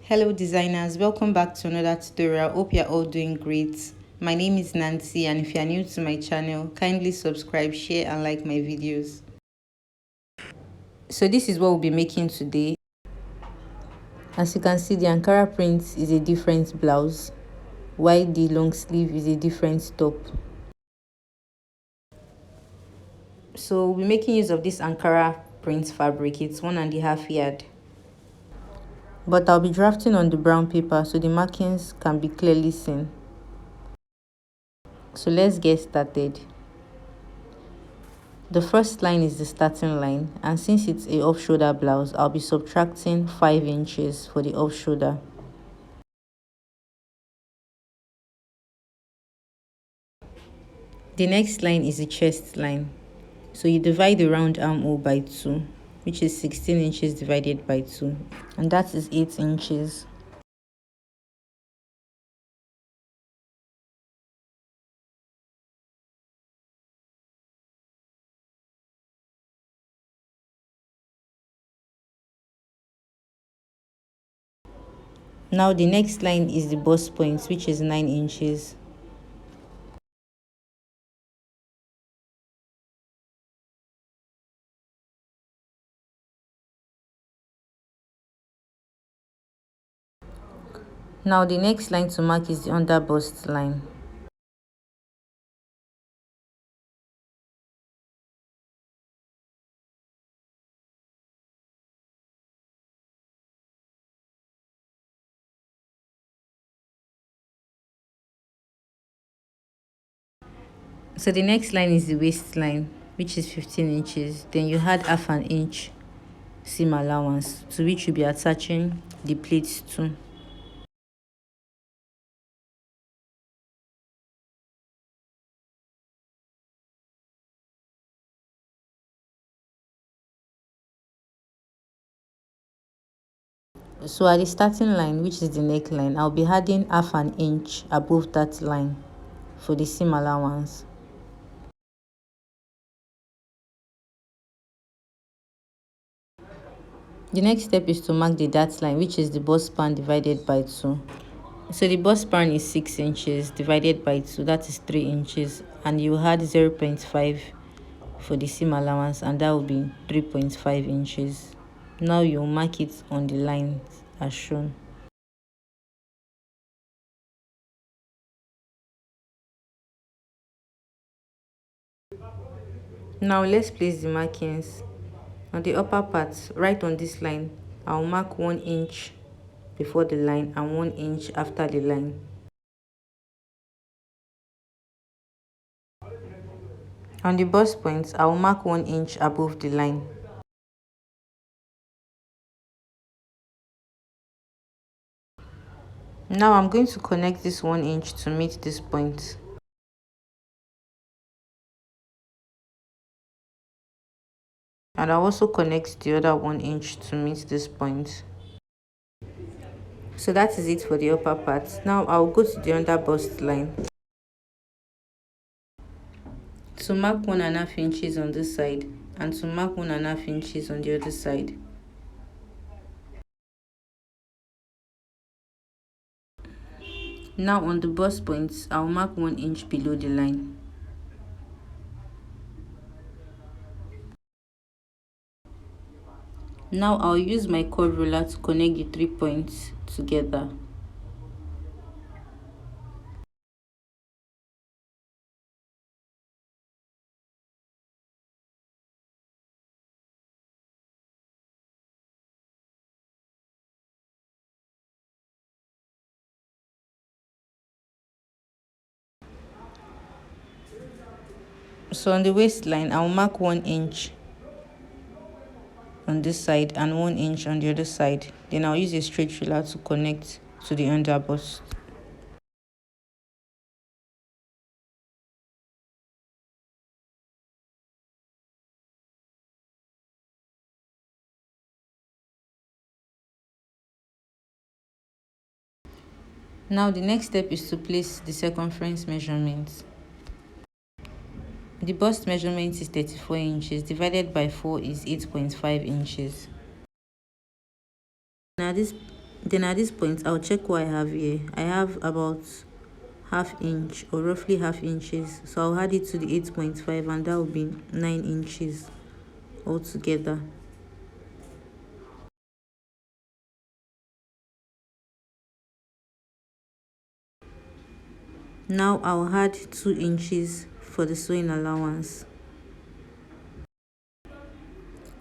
Hello designers, welcome back to another tutorial. Hope you're all doing great. My name is Nancy, and if you're new to my channel, kindly subscribe, share and like my videos. So this is what we'll be making today. As you can see, the Ankara print is a different blouse, while the long sleeve is a different top. So we'll be making use of this Ankara print fabric. It's 1.5 yard. But I'll be drafting on the brown paper so the markings can be clearly seen. So let's get started. The first line is the starting line, and since it's a off-shoulder blouse, I'll be subtracting 5 inches for the off-shoulder. The next line is the chest line. So you divide the round armhole by 2, which is 16 inches divided by 2, and that is 8 inches. Now the next line is the bust point, which is 9 inches. Now the next line to mark is the under bust line. So the next line is the waistline, which is 15 inches. Then you add half an inch seam allowance, to which you'll be attaching the pleats to. So at the starting line, which is the neckline, I'll be adding half an inch above that line for the seam allowance. The next step is to mark the dart line, which is the bust span divided by 2. So the bust span is 6 inches divided by 2, that is 3 inches, and you add 0.5 for the seam allowance, and that will be 3.5 inches. Now you mark it on the lines as shown. Now let's place the markings. On the upper part, right on this line, I'll mark 1 inch before the line and 1 inch after the line. On the bust point, I'll mark 1 inch above the line. Now I'm going to connect this 1 inch to meet this point. And I'll also connect the other 1 inch to meet this point. So that is it for the upper part. Now I'll go to the under bust line to mark 1.5 inches on this side and to mark 1.5 inches on the other side. Now on the bust points, I'll mark 1 inch below the line. Now I'll use my curve ruler to connect the 3 points together. So on the waistline, I'll mark 1 inch on this side and 1 inch on the other side. Then I'll use a straight ruler to connect to the under bust. Now the next step is to place the circumference measurements. The bust measurement is 34 inches divided by 4 is 8.5 inches. Now this Then at this point, I'll check what I have here. I have about half inch or roughly half inches, so I'll add it to the 8.5 and that will be 9 inches altogether. Now I'll add 2 inches for the sewing allowance.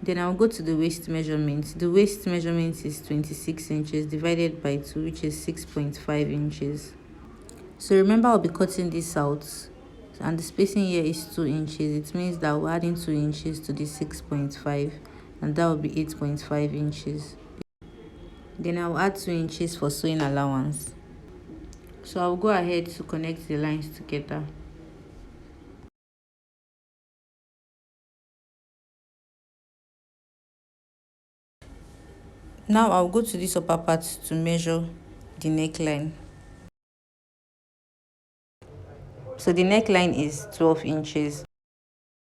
Then I'll go to the waist measurement. The waist measurement is 26 inches divided by 2, which is 6.5 inches. So remember, I'll be cutting this out, and the spacing here is 2 inches. It means that we're adding 2 inches to the 6.5, and that will be 8.5 inches. Then I'll add 2 inches for sewing allowance. So I'll go ahead to connect the lines together. Now I'll go to this upper part to measure the neckline. So the neckline is 12 inches.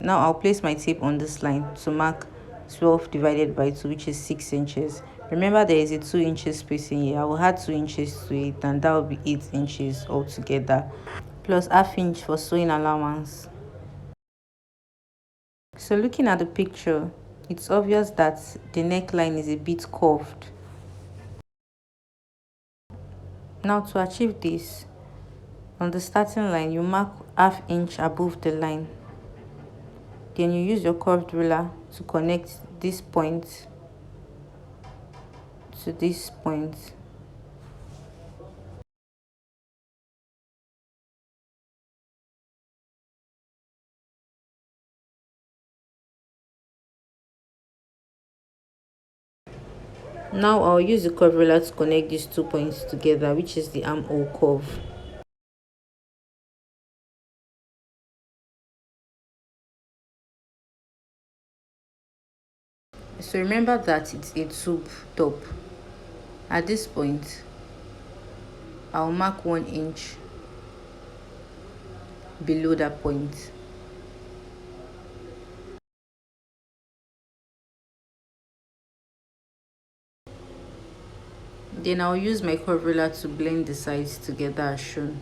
Now I'll place my tape on this line to mark 12 divided by 2, which is 6 inches. Remember, there is a 2 inches spacing here. I will add 2 inches to it, and that will be 8 inches altogether, plus half inch for sewing allowance. So looking at the picture, it's obvious that the neckline is a bit curved. Now to achieve this, on the starting line, you mark half inch above the line. Then you use your curved ruler to connect this point to this point. Now I'll use the curved ruler to connect these 2 points together, which is the armhole curve. So remember that it's a tube top. At this point, I'll mark 1 inch below that point. Then I'll use my curved ruler to blend the sides together as shown.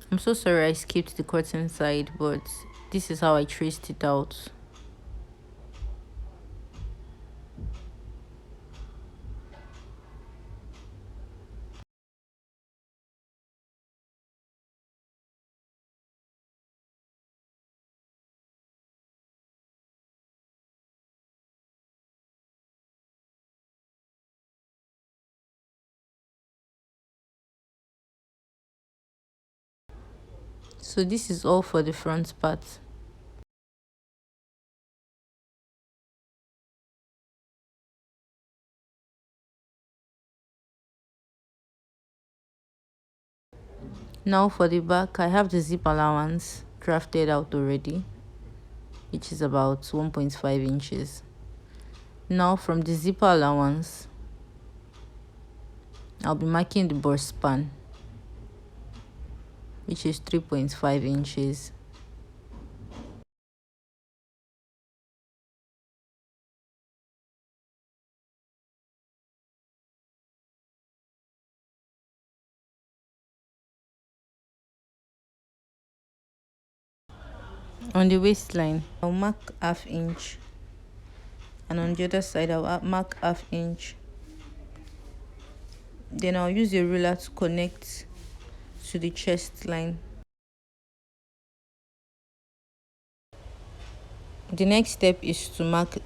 I'm so sorry I skipped the curtain side, but this is how I traced it out. So this is all for the front part. Now for the back, I have the zip allowance drafted out already, which is about 1.5 inches. Now from the zipper allowance, I'll be marking the bust span, which is 3.5 inches. On the waistline, I'll mark half inch, and on the other side I'll mark half inch. Then I'll use a ruler to connect to the chest line. The next step is to mark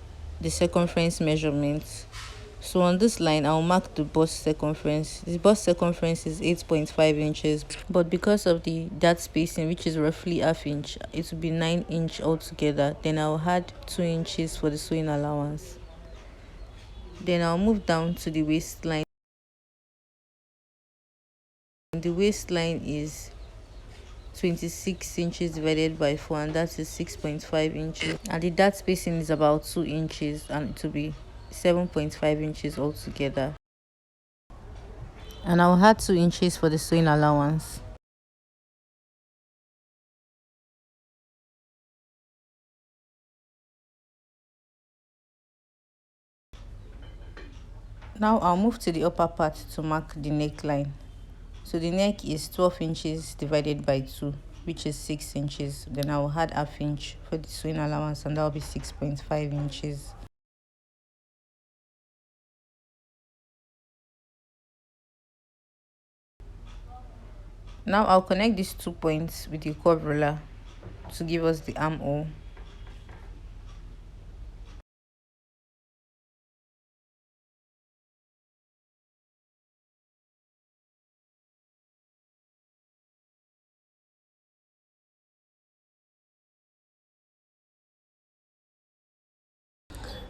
the circumference measurement. So on this line, I'll mark the bust circumference. The bust circumference is 8.5 inches, but because of that spacing, which is roughly half inch, it will be 9 inch altogether. Then I'll add 2 inches for the sewing allowance. Then I'll move down to the waistline. The waistline is 26 inches divided by 4, and that is 6.5 inches, and the dart spacing is about 2 inches, and it will be 7.5 inches altogether. And I'll add 2 inches for the sewing allowance. Now I'll move to the upper part to mark the neckline. So the neck is 12 inches divided by 2, which is 6 inches. Then I'll add half inch for the sewing allowance, and that'll be 6.5 inches. Now I'll connect these 2 points with the curve ruler to give us the armhole.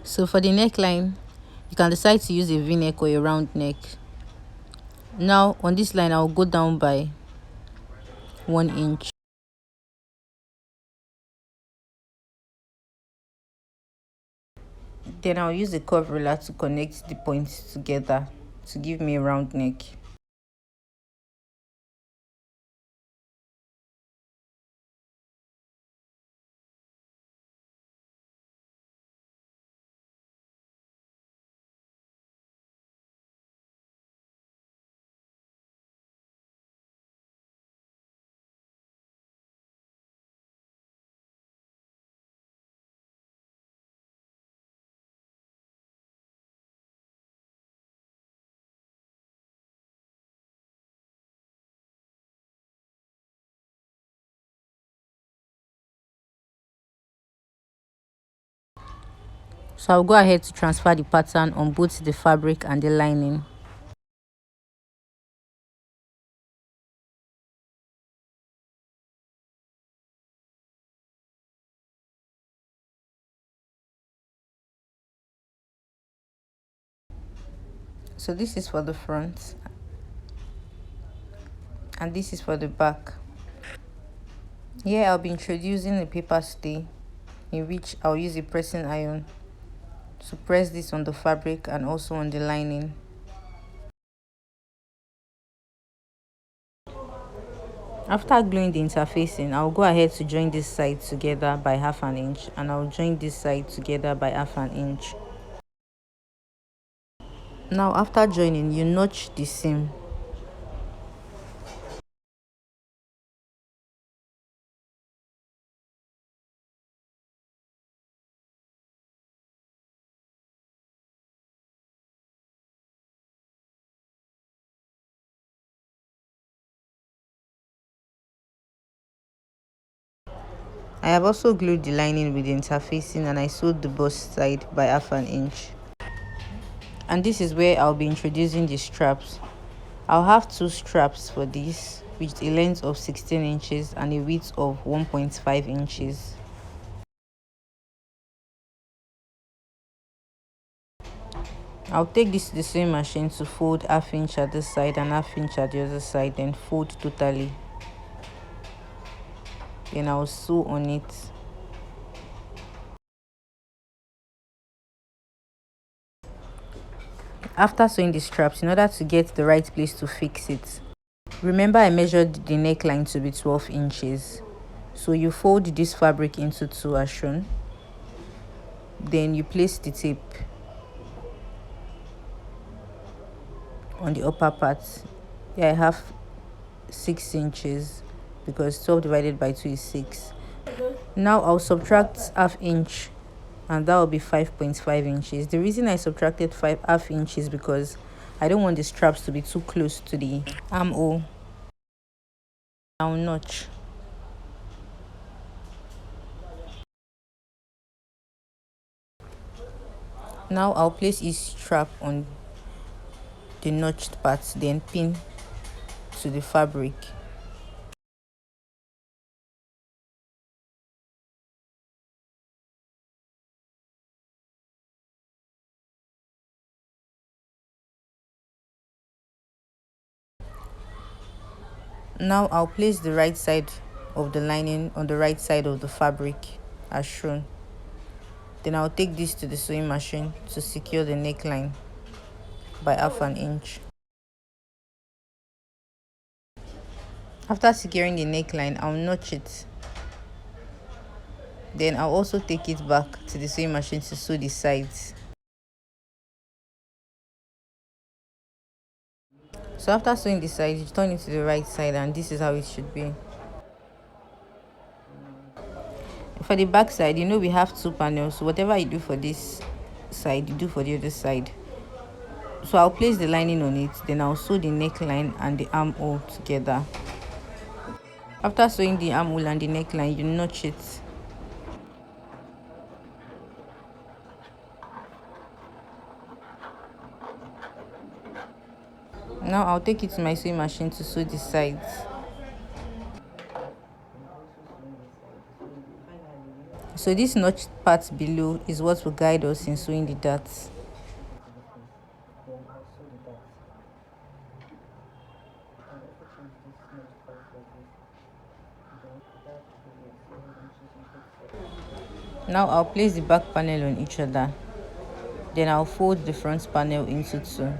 So for the neckline, you can decide to use a v-neck or a round neck. Now on this line, I'll go down by 1 inch. Then I'll use the curve ruler to connect the points together to give me a round neck. So I'll go ahead to transfer the pattern on both the fabric and the lining. So this is for the front and this is for the back. Here I'll be introducing a paper stay, in which I'll use a pressing iron to press this on the fabric and also on the lining. After gluing the interfacing, I'll go ahead to join this side together by 1/2 inch, and I'll join this side together by 1/2 inch. Now after joining, you notch the seam. I have also glued the lining with the interfacing, and I sewed the bust side by 1/2 inch. And this is where I'll be introducing the straps. I'll have 2 straps for this, with a length of 16 inches and a width of 1.5 inches. I'll take this to the sewing machine to fold 1/2 inch at this side and 1/2 inch at the other side, then fold totally. Then I'll sew on it. After sewing the straps, in order to get the right place to fix it, remember I measured the neckline to be 12 inches. So you fold this fabric into 2 as shown. Then you place the tape on the upper part. Here I have 6 inches because 12 divided by 2 is 6. Now I'll subtract 1/2 inch, and that will be 5.5 inches. The reason I subtracted 1/2 inches because I don't want the straps to be too close to the armhole. I'll notch. Now I'll place each strap on the notched part, then pin to the fabric. Now I'll place the right side of the lining on the right side of the fabric as shown. Then I'll take this to the sewing machine to secure the neckline by 1/2 inch. After securing the neckline, I'll notch it. Then I'll also take it back to the sewing machine to sew the sides. So after sewing the side, you turn it to the right side, and this is how it should be. For the back side, we have two panels, so whatever you do for this side, you do for the other side. So I'll place the lining on it, then I'll sew the neckline and the armhole together. After sewing the armhole and the neckline, you notch it. Now I'll take it to my sewing machine to sew the sides. So this notched part below is what will guide us in sewing the darts. Now I'll place the back panel on each other. Then I'll fold the front panel into two.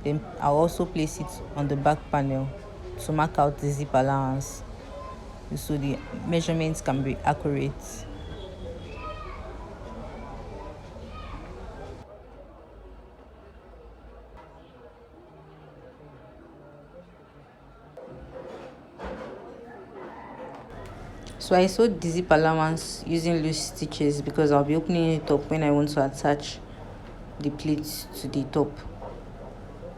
Then I'll also place it on the back panel to mark out the zip allowance so the measurements can be accurate. So I sewed the zip allowance using loose stitches because I'll be opening it up when I want to attach the pleats to the top.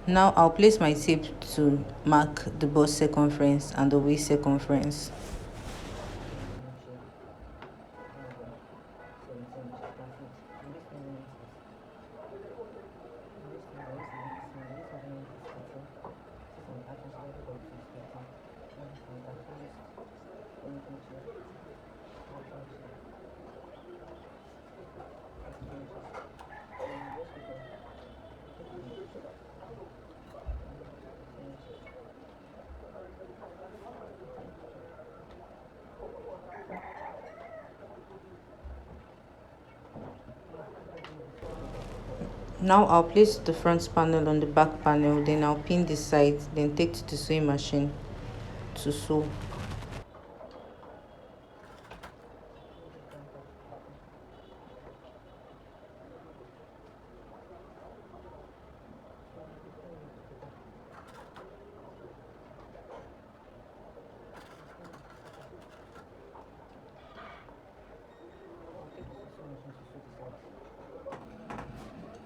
Now I'll place my tape to mark the bust circumference and the waist circumference. Now I'll place the front panel on the back panel, then I'll pin the sides, then take to the sewing machine to sew.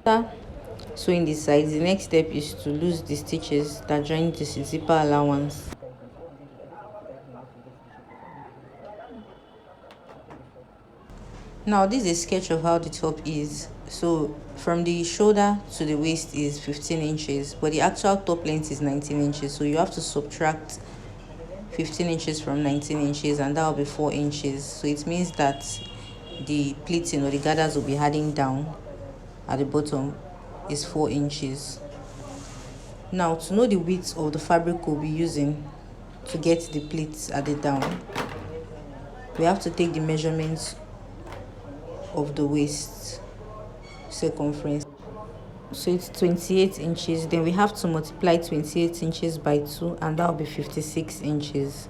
After sewing the sides, the next step is to lose the stitches that join the zipper allowance. Now this is a sketch of how the top is. So from the shoulder to the waist is 15 inches, but the actual top length is 19 inches. So you have to subtract 15 inches from 19 inches, and that will be 4 inches. So it means that the pleating or the gathers will be adding down at the bottom is 4 inches. Now to know the width of the fabric we'll be using to get the pleats at the down, we have to take the measurements of the waist circumference. So it's 28 inches. Then we have to multiply 28 inches by 2, and that will be 56 inches.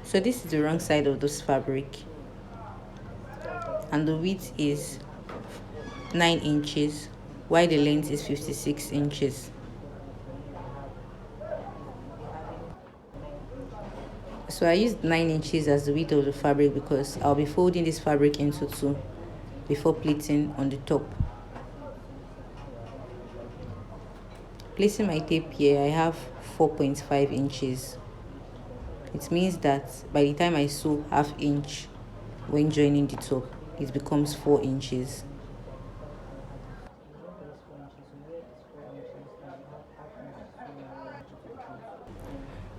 So this is the wrong side of this fabric, and the width is 9 inches while the length is 56 inches. So I used 9 inches as the width of the fabric because I'll be folding this fabric into two before pleating on the top. Placing my tape here, I have 4.5 inches. It means that by the time I sew half inch when joining the top, it becomes 4 inches.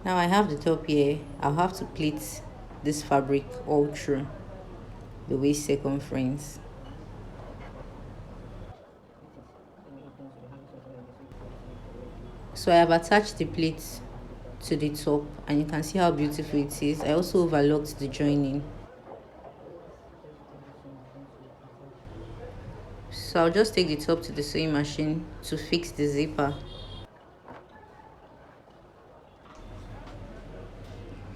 Now I have the top here. I'll have to pleat this fabric all through the waist circumference. So I have attached the pleats to the top, and you can see how beautiful it is. I also overlocked the joining. So I'll just take the top to the sewing machine to fix the zipper.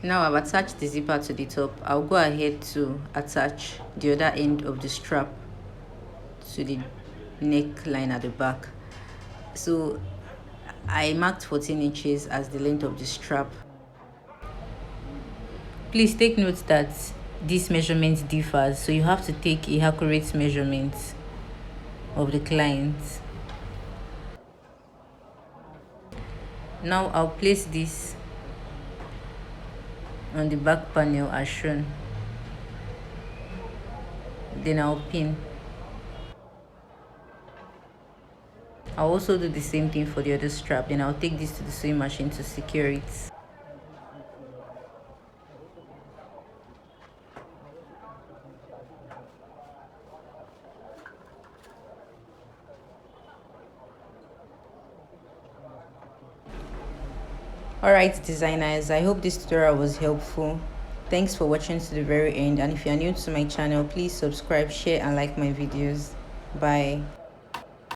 Now I've attached the zipper to the top. I'll go ahead to attach the other end of the strap to the neckline at the back. So I marked 14 inches as the length of the strap. Please take note that this measurement differs, so you have to take a accurate measurement of the client. Now I'll place this on the back panel as shown. Then I'll pin. I'll also do the same thing for the other strap. Then I'll take this to the sewing machine to secure it. Alright designers, I hope this tutorial was helpful. Thanks for watching to the very end, and if you are new to my channel, please subscribe, share and like my videos. Bye.